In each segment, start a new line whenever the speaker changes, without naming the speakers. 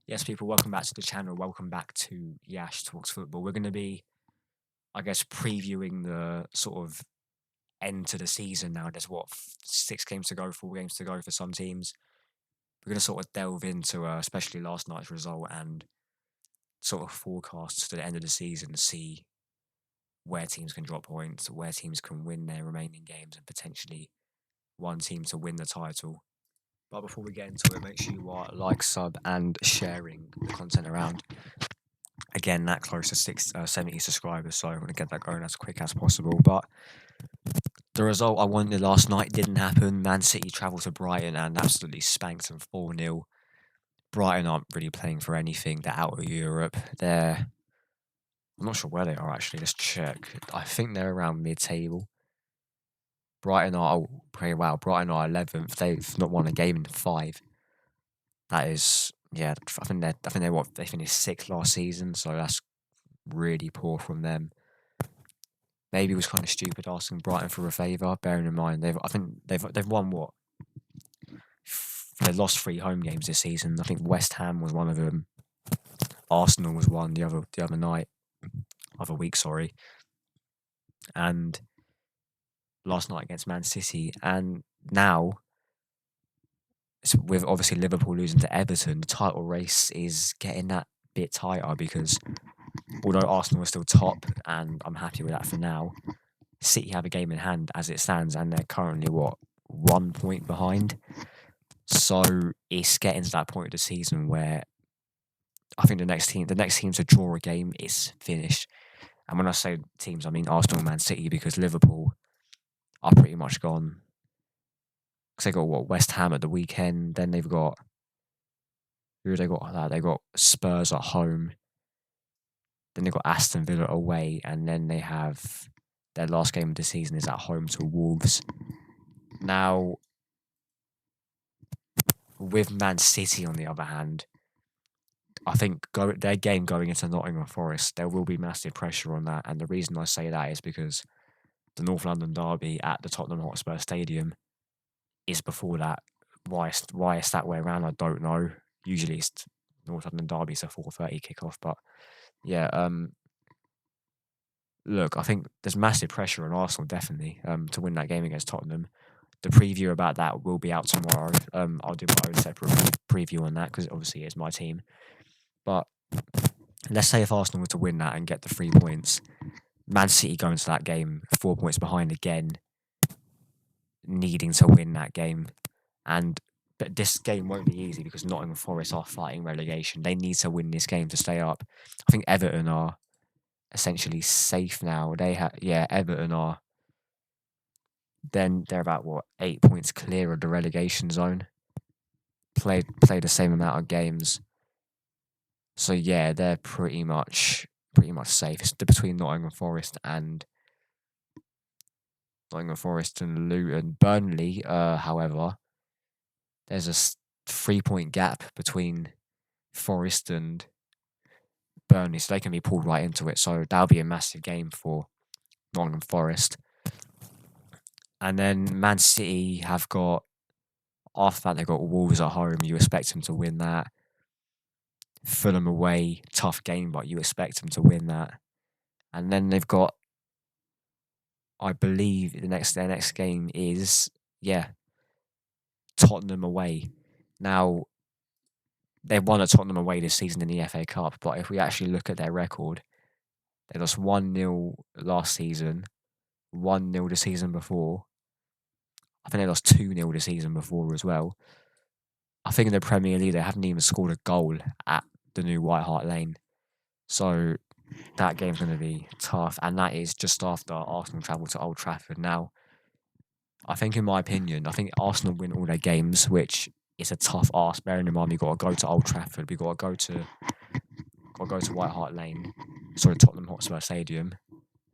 Yes, people, welcome back to the channel. Welcome back to Yash Talks Football. We're going to be, I guess, previewing the sort of end to the season now. There's 6 games to go, 4 games to go for some teams. We're going to sort of delve into, especially last night's result and sort of forecasts to the end of the season to see where teams can drop points, where teams can win their remaining games, and potentially one team to win the title. But before we get into it, make sure you are like, sub, and sharing the content around. Again, that close to 70 subscribers, so I want to get that going as quick as possible. But the result I wanted last night didn't happen. Man City travelled to Brighton and absolutely spanked them 4-0. Brighton aren't really playing for anything. They're out of Europe. I'm not sure where they are actually. Let's check. I think they're around mid-table. Brighton are Brighton are 11th. They've not won a game in 5. That is, yeah. They finished 6th last season, so that's really poor from them. Maybe it was kind of stupid asking Brighton for a favour, bearing in mind they've won what? They've lost 3 home games this season. I think West Ham was one of them. Arsenal was one the other week, sorry. And last night against Man City. And now, with obviously Liverpool losing to Everton, the title race is getting that bit tighter because although Arsenal are still top, and I'm happy with that for now, City have a game in hand as it stands, and they're currently 1 point behind. So it's getting to that point of the season where I think the next team to draw a game is finished. And when I say teams, I mean Arsenal and Man City, because Liverpool are pretty much gone. Because they got West Ham at the weekend. Then they've got who have they got? They got Spurs at home. Then they've got Aston Villa away, and then they have their last game of the season is at home to Wolves. Now, with Man City, on the other hand, I think their game going into Nottingham Forest, there will be massive pressure on that. And the reason I say that is because the North London derby at the Tottenham Hotspur Stadium is before that. Why it's that way around, I don't know. Usually it's North London derby, it's a 4:30 kickoff. But yeah, look, I think there's massive pressure on Arsenal definitely to win that game against Tottenham. The preview about that will be out tomorrow. I'll do my own separate preview on that because obviously it's my team. But let's say if Arsenal were to win that and get the 3 points, Man City go into that game 4 points behind again, needing to win that game. But this game won't be easy because Nottingham Forest are fighting relegation. They need to win this game to stay up. I think Everton are essentially safe now. Everton are. Then they're about 8 points clear of the relegation zone. Play the same amount of games. So yeah, they're pretty much safe. It's between Nottingham Forest and Luton. Burnley, however, there's a 3-point gap between Forest and Burnley, so they can be pulled right into it. So that'll be a massive game for Nottingham Forest. And then Man City have got, after that, they've got Wolves at home. You expect them to win that. Fulham away, tough game, but you expect them to win that. And then they've got, I believe, their next game is, Tottenham away. Now, they've won at Tottenham away this season in the FA Cup, but if we actually look at their record, they lost 1-0 last season, 1-0 the season before. I think they lost 2-0 the season before as well. I think in the Premier League, they haven't even scored a goal at the new White Hart Lane. So that game's going to be tough, and that is just after Arsenal travel to Old Trafford. Now, I think, in my opinion, Arsenal win all their games, which is a tough ask. Bearing in mind, we've got to go to Old Trafford, we've got to go to White Hart Lane, Tottenham Hotspur Stadium.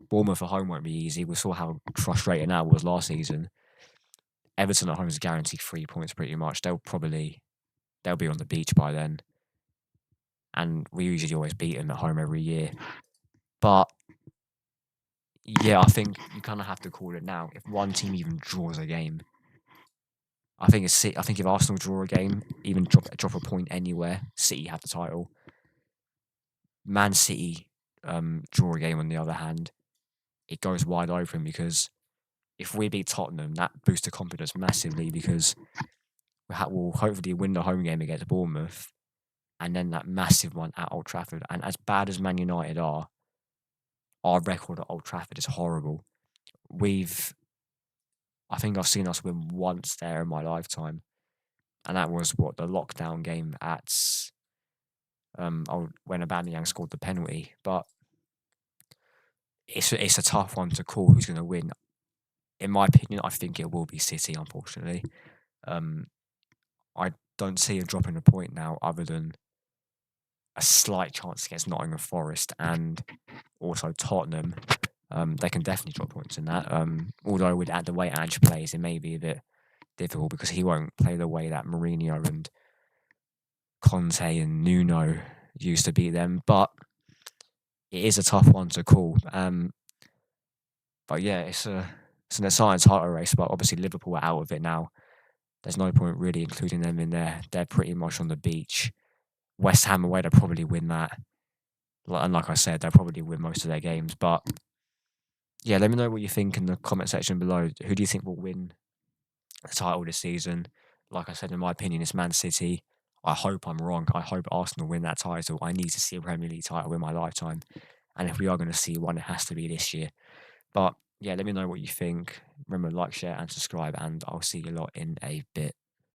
Bournemouth at home won't be easy. We saw how frustrating that was last season. Everton at home is guaranteed 3 points pretty much. They'll be on the beach by then. And we usually always beat them at home every year. But yeah, I think you kind of have to call it now. If one team even draws a game, I think I think if Arsenal draw a game, even drop a point anywhere, City have the title. Man City draw a game on the other hand, it goes wide open because if we beat Tottenham, that boosts the confidence massively because we'll hopefully win the home game against Bournemouth and then that massive one at Old Trafford. And as bad as Man United are, our record at Old Trafford is horrible. I think I've seen us win once there in my lifetime, and that was the lockdown game at when Aubameyang scored the penalty. But it's a tough one to call who's going to win. In my opinion, I think it will be City. Unfortunately, I don't see a drop in a point now, other than a slight chance against Nottingham Forest and also Tottenham. They can definitely drop points in that. Although at the way Ange plays, it may be a bit difficult because he won't play the way that Mourinho and Conte and Nuno used to beat them. But it is a tough one to call. But yeah, it's an exciting title race. But obviously Liverpool are out of it now. There's no point really including them in there. They're pretty much on the beach. West Ham away, they'll probably win that. And like I said, they'll probably win most of their games. But yeah, let me know what you think in the comment section below. Who do you think will win the title this season? Like I said, in my opinion, it's Man City. I hope I'm wrong. I hope Arsenal win that title. I need to see a Premier League title in my lifetime. And if we are going to see one, it has to be this year. But yeah, let me know what you think. Remember, like, share, and subscribe. And I'll see you lot in a bit.